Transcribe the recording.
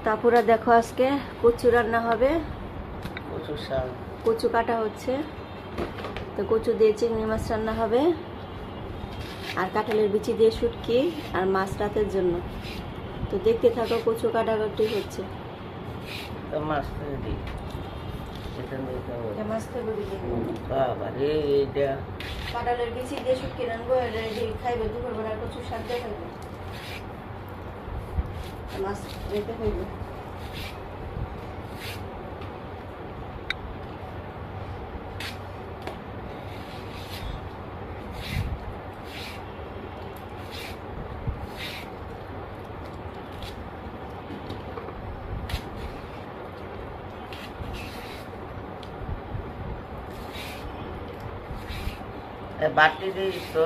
তারপরে দেখো আজকে কচু রান্না হবে। কচুর শাক, কচু কাটা হচ্ছে, তো কচু দিয়ে চিংড়ি মাছ রান্না হবে, আর কাঁঠালের বিচি দিয়ে শুটকি আর মাছ রাতের জন্য। তো দেখতে থাকো, কচু কাটাকাটি হচ্ছে। তো মাছ থেকে দিই, এটা নিতে হবে। মাছ তো বাবা রে, এইটা কাঁঠালের বিচি দিয়ে শুটকি রান্না খাইবে দুপুরবেলা, কচু শাক দিয়ে খাইবে, মাছ রেখে খাইবে। বাটি দিস তো।